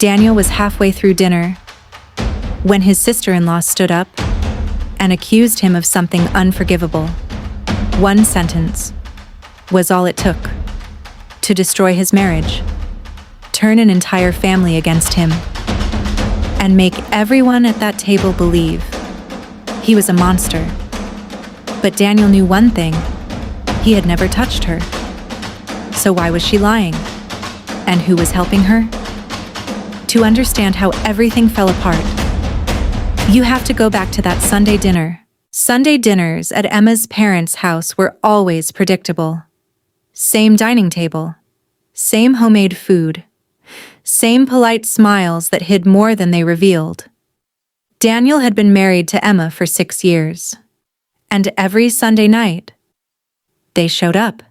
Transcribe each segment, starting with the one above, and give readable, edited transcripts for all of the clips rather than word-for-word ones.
Daniel was halfway through dinner when his sister-in-law stood up and accused him of something unforgivable. One sentence was all it took to destroy his marriage, turn an entire family against him, and make everyone at that table believe he was a monster. But Daniel knew one thing: he had never touched her. So why was she lying? And who was helping her? To understand how everything fell apart, you have to go back to that Sunday dinner. Sunday dinners at Emma's parents' house were always predictable. Same dining table, same homemade food, same polite smiles that hid more than they revealed. Daniel had been married to Emma for 6 years, and every Sunday night, they showed up.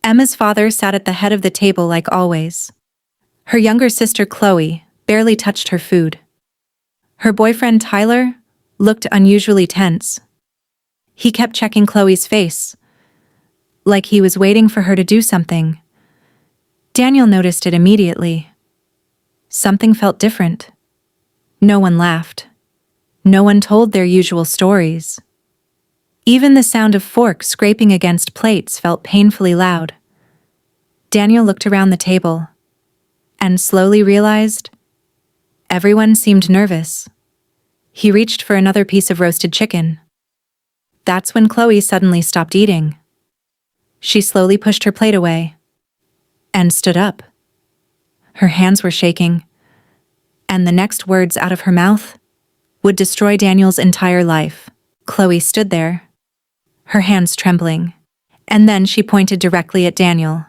Emma's father sat at the head of the table like always. Her younger sister Chloe barely touched her food. Her boyfriend Tyler looked unusually tense. He kept checking Chloe's face, like he was waiting for her to do something. Daniel noticed it immediately. Something felt different. No one laughed. No one told their usual stories. Even the sound of forks scraping against plates felt painfully loud. Daniel looked around the table and slowly realized everyone seemed nervous. He reached for another piece of roasted chicken. That's when Chloe suddenly stopped eating. She slowly pushed her plate away and stood up. Her hands were shaking, and the next words out of her mouth would destroy Daniel's entire life. Chloe stood there, her hands trembling, and then she pointed directly at Daniel.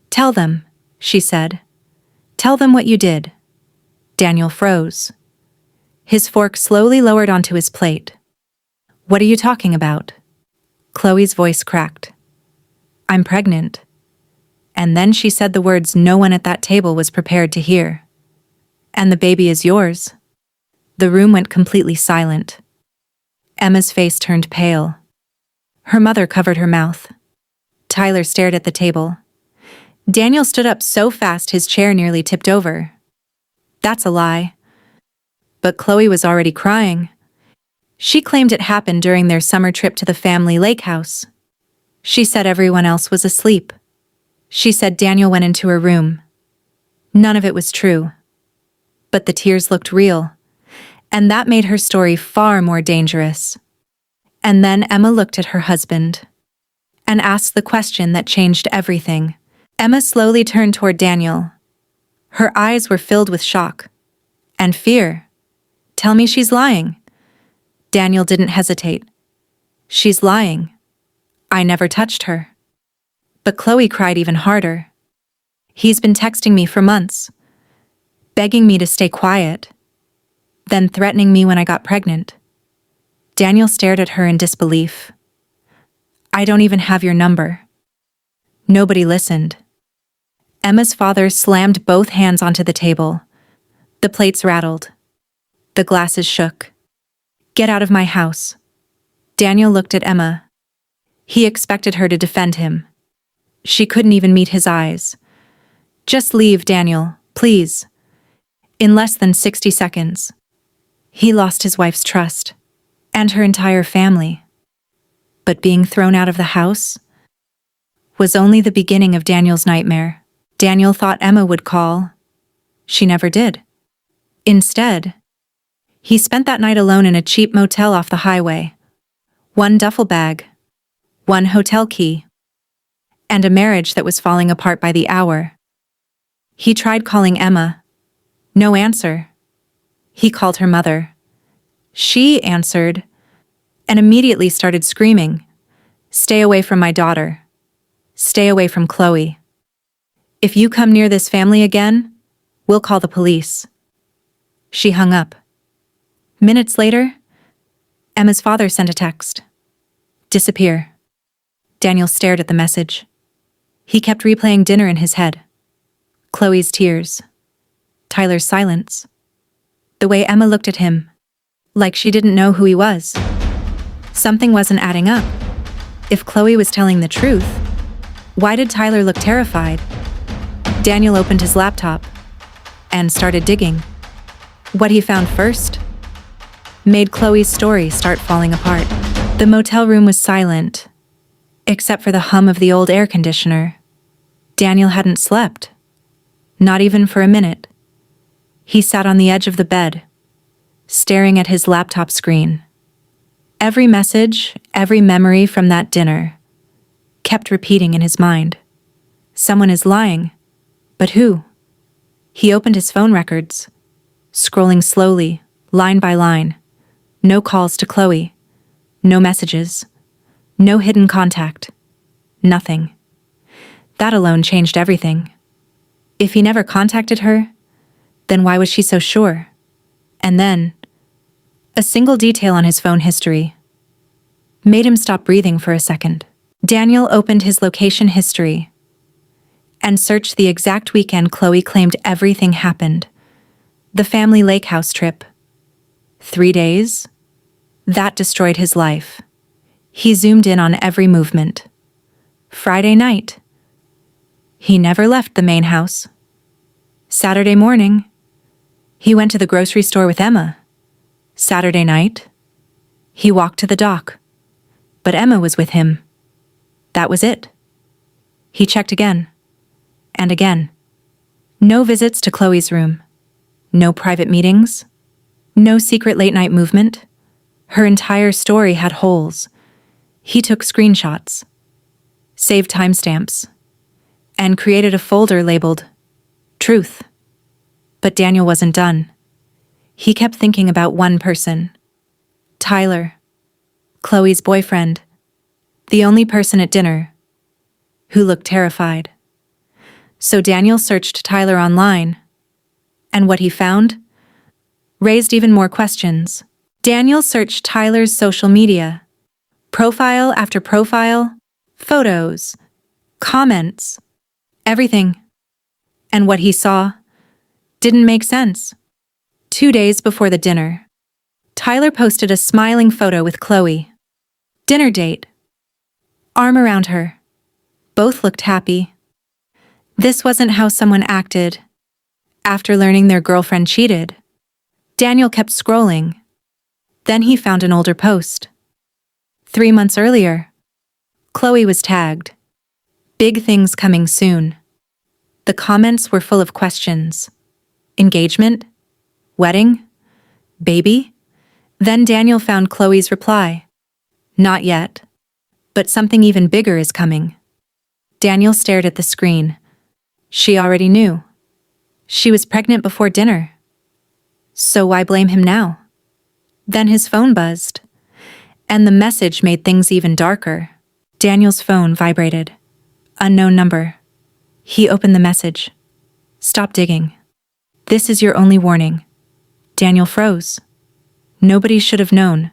"Tell them," she said. "Tell them what you did." Daniel froze. His fork slowly lowered onto his plate. "What are you talking about?" Chloe's voice cracked. "I'm pregnant." And then she said the words no one at that table was prepared to hear. "And the baby is yours." The room went completely silent. Emma's face turned pale. Her mother covered her mouth. Tyler stared at the table. Daniel stood up so fast his chair nearly tipped over. "That's a lie." But Chloe was already crying. She claimed it happened during their summer trip to the family lake house. She said everyone else was asleep. She said Daniel went into her room. None of it was true. But the tears looked real, and that made her story far more dangerous. And then Emma looked at her husband and asked the question that changed everything. Emma slowly turned toward Daniel. Her eyes were filled with shock and fear. "Tell me she's lying." Daniel didn't hesitate. "She's lying. I never touched her." But Chloe cried even harder. "He's been texting me for months, begging me to stay quiet, then threatening me when I got pregnant." Daniel stared at her in disbelief. "I don't even have your number." Nobody listened. Emma's father slammed both hands onto the table. The plates rattled. The glasses shook. "Get out of my house." Daniel looked at Emma. He expected her to defend him. She couldn't even meet his eyes. "Just leave, Daniel, please." In less than 60 seconds, he lost his wife's trust and her entire family. But being thrown out of the house was only the beginning of Daniel's nightmare. Daniel thought Emma would call. She never did. Instead, he spent that night alone in a cheap motel off the highway. One duffel bag, one hotel key, and a marriage that was falling apart by the hour. He tried calling Emma. No answer. He called her mother. She answered and immediately started screaming, "Stay away from my daughter. Stay away from Chloe. If you come near this family again, we'll call the police." She hung up. Minutes later, Emma's father sent a text. "Disappear." Daniel stared at the message. He kept replaying dinner in his head. Chloe's tears. Tyler's silence. The way Emma looked at him, like she didn't know who he was. Something wasn't adding up. If Chloe was telling the truth, why did Tyler look terrified? Daniel opened his laptop. and started digging. What he found first made Chloe's story start falling apart. The motel room was silent, except for the hum of the old air conditioner. Daniel hadn't slept, not even for a minute. He sat on the edge of the bed, staring at his laptop screen. Every message, every memory from that dinner kept repeating in his mind. Someone is lying, but who? He opened his phone records, scrolling slowly, line by line. No calls to Chloe, no messages, no hidden contact, nothing. That alone changed everything. If he never contacted her, then why was she so sure? And then, a single detail on his phone history made him stop breathing for a second. Daniel opened his location history and searched the exact weekend Chloe claimed everything happened. The family lake house trip. 3 days? That destroyed his life. He zoomed in on every movement. Friday night. He never left the main house. Saturday morning. He went to the grocery store with Emma. Saturday night. He walked to the dock. But Emma was with him. That was it. He checked again. And again. No visits to Chloe's room. No private meetings. No secret late-night movement. Her entire story had holes. He took screenshots, saved timestamps, and created a folder labeled Truth. But Daniel wasn't done. He kept thinking about one person. Tyler, Chloe's boyfriend, the only person at dinner who looked terrified. So Daniel searched Tyler online, and what he found raised even more questions. Daniel searched Tyler's social media, profile after profile, photos, comments, everything. And what he saw didn't make sense. 2 days before the dinner, Tyler posted a smiling photo with Chloe. Dinner date. Arm around her. Both looked happy. This wasn't how someone acted after learning their girlfriend cheated. Daniel kept scrolling. Then he found an older post. 3 months earlier, Chloe was tagged. Big things coming soon. The comments were full of questions. Engagement? Wedding? Baby? Then Daniel found Chloe's reply. Not yet. But something even bigger is coming. Daniel stared at the screen. She already knew. She was pregnant before dinner. So why blame him now? Then his phone buzzed, and the message made things even darker. Daniel's phone vibrated. Unknown number. He opened the message. Stop digging. This is your only warning. Daniel froze. Nobody should have known.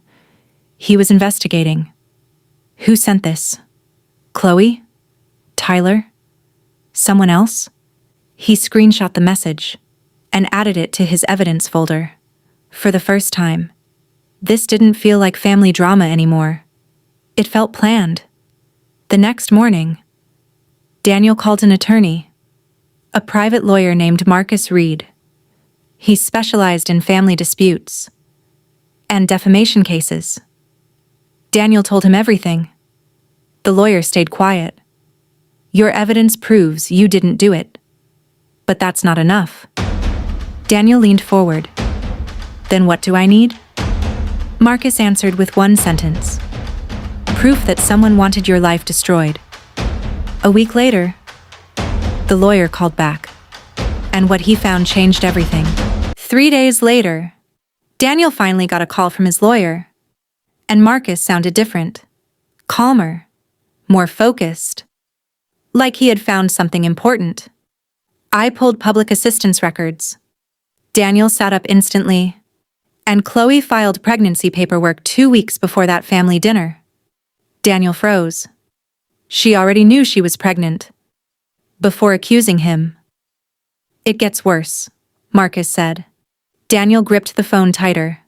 He was investigating. Who sent this? Chloe? Tyler? Someone else? He screenshot the message and added it to his evidence folder. For the first time, this didn't feel like family drama anymore. It felt planned. The next morning, Daniel called an attorney, a private lawyer named Marcus Reed. He specialized in family disputes and defamation cases. Daniel told him everything. The lawyer stayed quiet. Your evidence proves you didn't do it. But that's not enough. Daniel leaned forward. Then what do I need? Marcus answered with one sentence. Proof that someone wanted your life destroyed. A week later, the lawyer called back, and what he found changed everything. 3 days later, Daniel finally got a call from his lawyer, and Marcus sounded different, calmer, more focused, like he had found something important. I pulled public assistance records. Daniel sat up instantly, and Chloe filed pregnancy paperwork 2 weeks before that family dinner. Daniel froze. She already knew she was pregnant. Before accusing him. It gets worse, Marcus said. Daniel gripped the phone tighter.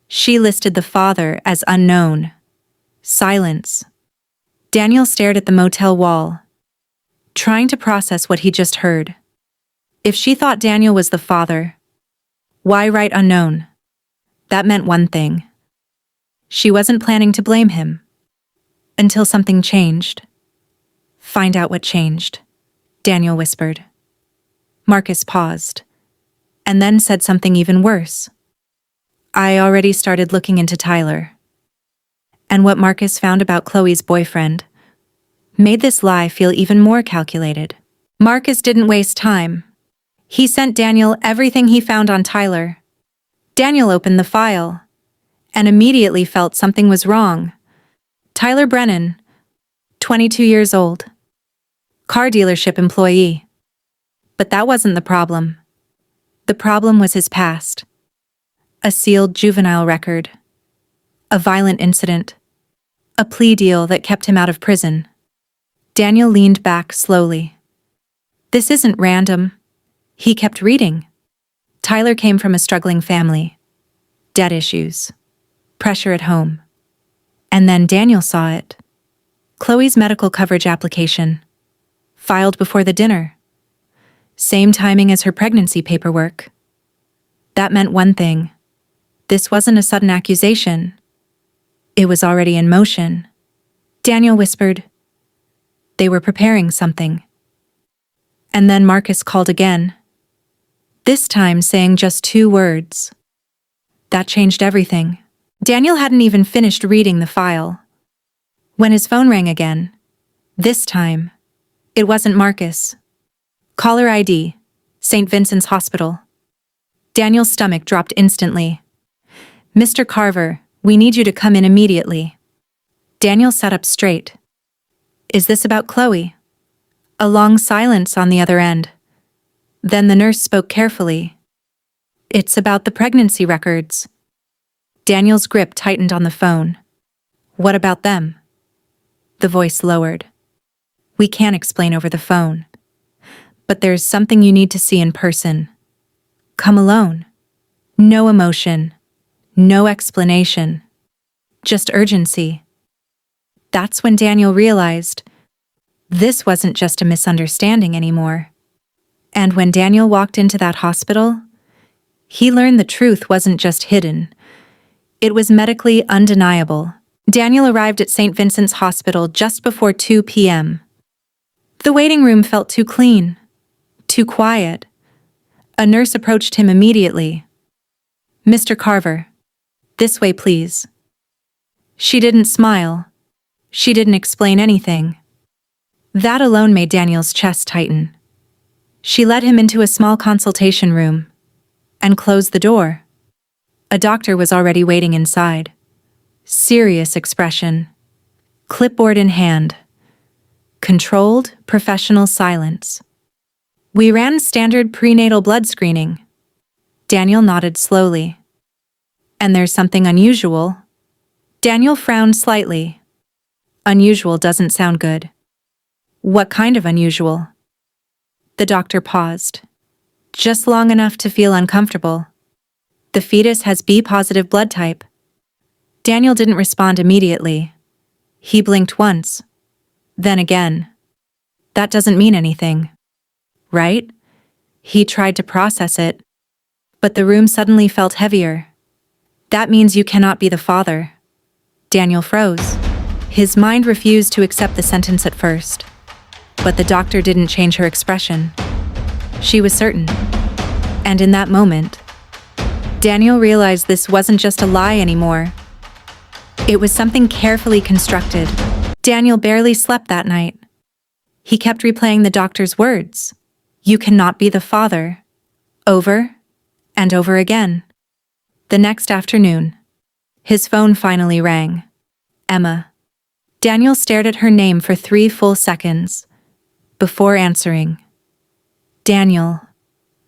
She listed the father as unknown. Silence. Daniel stared at the motel wall, trying to process what he just heard. If she thought Daniel was the father, why write unknown? That meant one thing. She wasn't planning to blame him. Until something changed. Find out what changed, Daniel whispered. Marcus paused, and then said something even worse. I already started looking into Tyler. And what Marcus found about Chloe's boyfriend made this lie feel even more calculated. Marcus didn't waste time. He sent Daniel everything he found on Tyler. Daniel opened the file and immediately felt something was wrong. Tyler Brennan, 22 years old, car dealership employee. But that wasn't the problem. The problem was his past. A sealed juvenile record. A violent incident. A plea deal that kept him out of prison. Daniel leaned back slowly. This isn't random. He kept reading. Tyler came from a struggling family. Debt issues. Pressure at home. And then Daniel saw it. Chloe's medical coverage application. Filed before the dinner. Same timing as her pregnancy paperwork. That meant one thing. This wasn't a sudden accusation. It was already in motion. Daniel whispered. They were preparing something. And then Marcus called again. This time saying just 2 words. That changed everything. Daniel hadn't even finished reading the file when his phone rang again. This time, it wasn't Marcus. Caller ID, St. Vincent's Hospital. Daniel's stomach dropped instantly. Mr. Carver, we need you to come in immediately. Daniel sat up straight. Is this about Chloe? A long silence on the other end. Then the nurse spoke carefully. It's about the pregnancy records. Daniel's grip tightened on the phone. What about them? The voice lowered. We can't explain over the phone. But there's something you need to see in person. Come alone. No emotion. No explanation. Just urgency. That's when Daniel realized this wasn't just a misunderstanding anymore. And when Daniel walked into that hospital, he learned the truth wasn't just hidden. It was medically undeniable. Daniel arrived at St. Vincent's Hospital just before 2 p.m. The waiting room felt too clean, too quiet. A nurse approached him immediately. Mr. Carver, this way please. She didn't smile. She didn't explain anything. That alone made Daniel's chest tighten. She led him into a small consultation room and closed the door. A doctor was already waiting inside. Serious expression. Clipboard in hand. Controlled, professional silence. We ran standard prenatal blood screening. Daniel nodded slowly. And there's something unusual. Daniel frowned slightly. Unusual doesn't sound good. What kind of unusual? The doctor paused. Just long enough to feel uncomfortable. The fetus has B-positive blood type. Daniel didn't respond immediately. He blinked once. Then again. That doesn't mean anything. Right? He tried to process it. But the room suddenly felt heavier. That means you cannot be the father. Daniel froze. His mind refused to accept the sentence at first. But the doctor didn't change her expression. She was certain. And in that moment, Daniel realized this wasn't just a lie anymore. It was something carefully constructed. Daniel barely slept that night. He kept replaying the doctor's words. You cannot be the father. Over and over again. The next afternoon, his phone finally rang. Emma. Daniel stared at her name for 3 full seconds before answering. Daniel.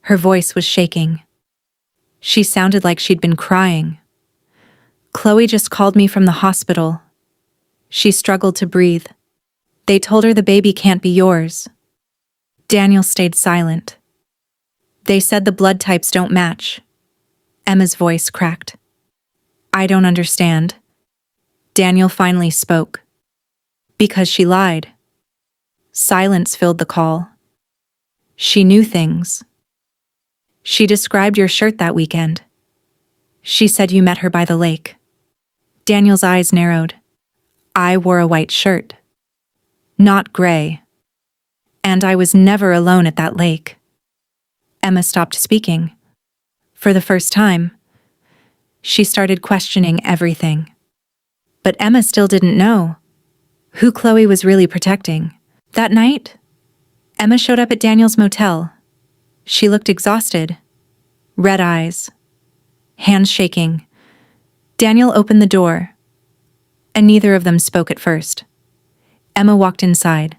Her voice was shaking. She sounded like she'd been crying. Chloe just called me from the hospital. She struggled to breathe. They told her the baby can't be yours. Daniel stayed silent. They said the blood types don't match. Emma's voice cracked. I don't understand. Daniel finally spoke. Because she lied. Silence filled the call. She knew things. She described your shirt that weekend. She said you met her by the lake. Daniel's eyes narrowed. I wore a white shirt. Not gray. And I was never alone at that lake. Emma stopped speaking. For the first time, she started questioning everything. But Emma still didn't know who Chloe was really protecting. That night, Emma showed up at Daniel's motel. She looked exhausted. Red eyes. Hands shaking. Daniel opened the door, and neither of them spoke at first. Emma walked inside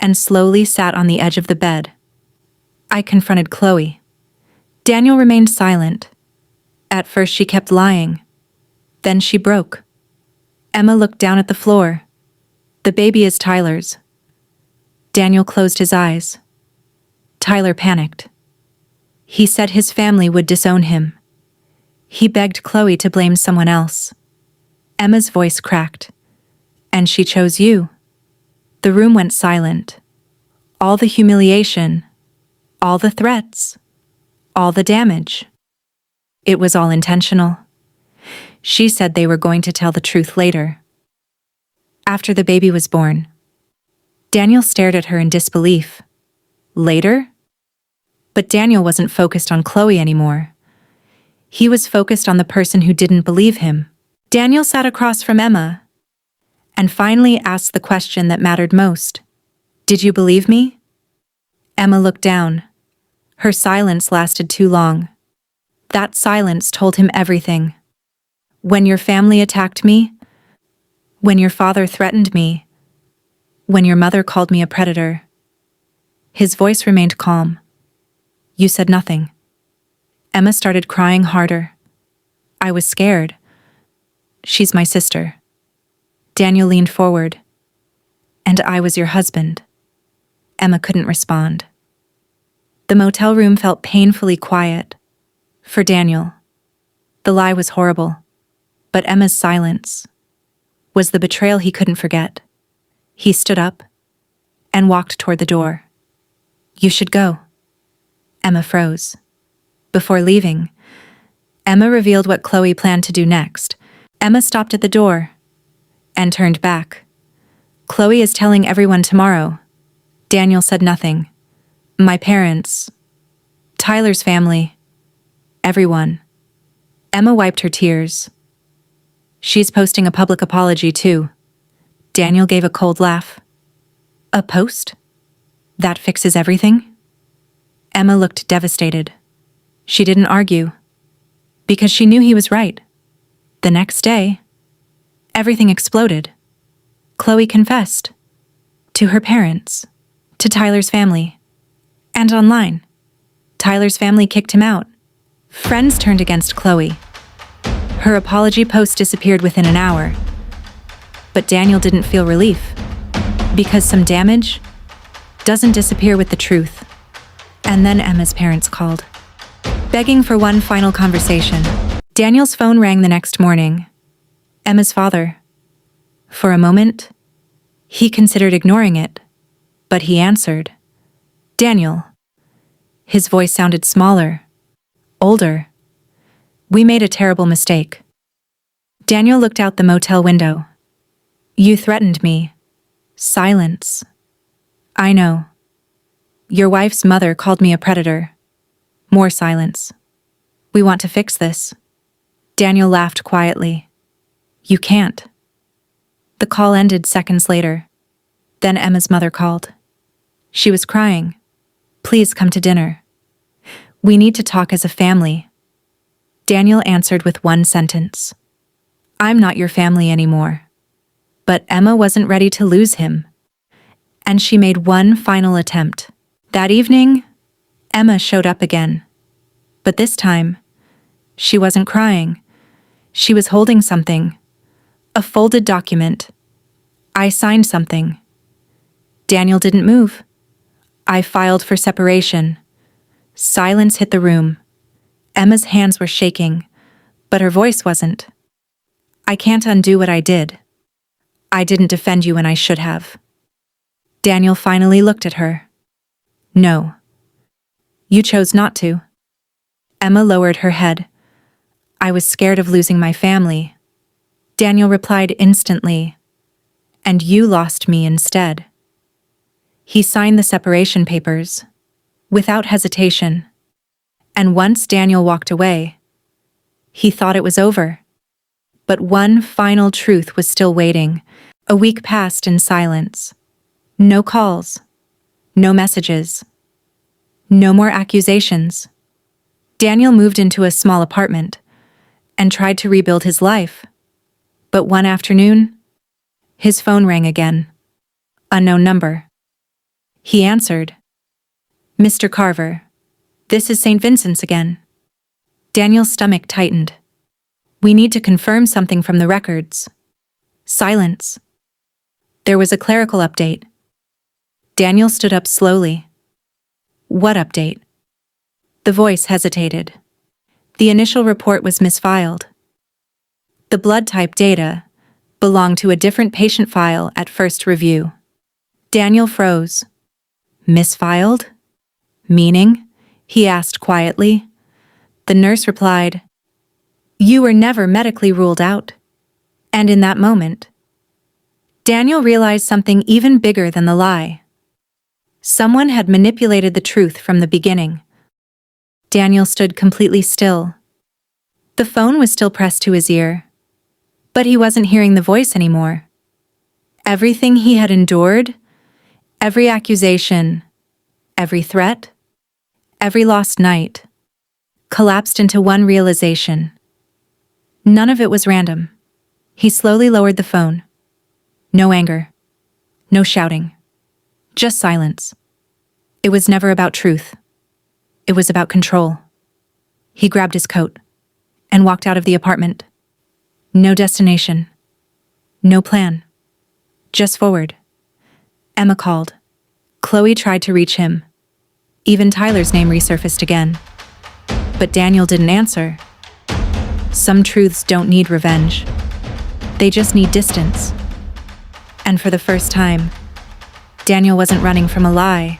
and slowly sat on the edge of the bed. I confronted Chloe. Daniel remained silent. At first she kept lying. Then she broke. Emma looked down at the floor. The baby is Tyler's. Daniel closed his eyes. Tyler panicked. He said his family would disown him. He begged Chloe to blame someone else. Emma's voice cracked. And she chose you. The room went silent. All the humiliation, all the threats, all the damage. It was all intentional. She said they were going to tell the truth later. After the baby was born, Daniel stared at her in disbelief. Later? But Daniel wasn't focused on Chloe anymore. He was focused on the person who didn't believe him. Daniel sat across from Emma and finally asked the question that mattered most. Did you believe me? Emma looked down. Her silence lasted too long. That silence told him everything. When your family attacked me, when your father threatened me, when your mother called me a predator. His voice remained calm. You said nothing. Emma started crying harder. I was scared. She's my sister. Daniel leaned forward. And I was your husband. Emma couldn't respond. The motel room felt painfully quiet. For Daniel, the lie was horrible. But Emma's silence was the betrayal he couldn't forget. He stood up and walked toward the door. You should go. Emma froze. Before leaving, Emma revealed what Chloe planned to do next. Emma stopped at the door and turned back. Chloe is telling everyone tomorrow. Daniel said nothing. My parents, Tyler's family, everyone. Emma wiped her tears. She's posting a public apology too. Daniel gave a cold laugh. A post? That fixes everything? Emma looked devastated. She didn't argue, because she knew he was right. The next day, everything exploded. Chloe confessed. To her parents, to Tyler's family, and online. Tyler's family kicked him out. Friends turned against Chloe. Her apology post disappeared within an hour. But Daniel didn't feel relief, because some damage doesn't disappear with the truth. And then Emma's parents called, begging for one final conversation. Daniel's phone rang the next morning. Emma's father. For a moment, he considered ignoring it, but he answered. Daniel. His voice sounded smaller, older. We made a terrible mistake. Daniel looked out the motel window. You threatened me. Silence. I know. Your wife's mother called me a predator. More silence. We want to fix this. Daniel laughed quietly. You can't. The call ended seconds later. Then Emma's mother called. She was crying. Please come to dinner. We need to talk as a family. Daniel answered with one sentence. I'm not your family anymore. But Emma wasn't ready to lose him. And she made one final attempt. That evening, Emma showed up again. But this time, she wasn't crying. She was holding something. A folded document. I signed something. Daniel didn't move. I filed for separation. Silence hit the room. Emma's hands were shaking, but her voice wasn't. I can't undo what I did. I didn't defend you when I should have. Daniel finally looked at her. No. You chose not to. Emma lowered her head. I was scared of losing my family. Daniel replied instantly. And you lost me instead. He signed the separation papers, without hesitation. And once Daniel walked away, he thought it was over. But one final truth was still waiting. A week passed in silence. No calls. No messages. No more accusations. Daniel moved into a small apartment and tried to rebuild his life. But one afternoon, his phone rang again. Unknown number. He answered. Mr. Carver, this is St. Vincent's again. Daniel's stomach tightened. We need to confirm something from the records. Silence. There was a clerical update. Daniel stood up slowly. What update? The voice hesitated. The initial report was misfiled. The blood type data belonged to a different patient file at first review. Daniel froze. Misfiled? Meaning? He asked quietly. The nurse replied, You were never medically ruled out. And in that moment, Daniel realized something even bigger than the lie. Someone had manipulated the truth from the beginning. Daniel stood completely still. The phone was still pressed to his ear, but he wasn't hearing the voice anymore. Everything he had endured, every accusation, every threat, every lost night, collapsed into one realization. None of it was random. He slowly lowered the phone. No anger. No shouting. Just silence. It was never about truth. It was about control. He grabbed his coat and walked out of the apartment. No destination. No plan. Just forward. Emma called. Chloe tried to reach him. Even Tyler's name resurfaced again. But Daniel didn't answer. Some truths don't need revenge. They just need distance. And for the first time, Daniel wasn't running from a lie.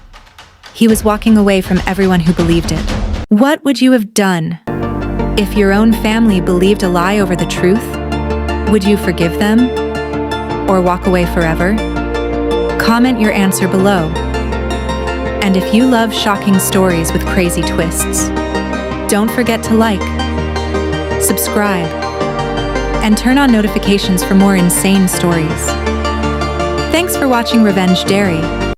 He was walking away from everyone who believed it. What would you have done if your own family believed a lie over the truth? Would you forgive them? Or walk away forever? Comment your answer below. And if you love shocking stories with crazy twists, don't forget to like, subscribe, and turn on notifications for more insane stories. Thanks for watching Revenge Diary.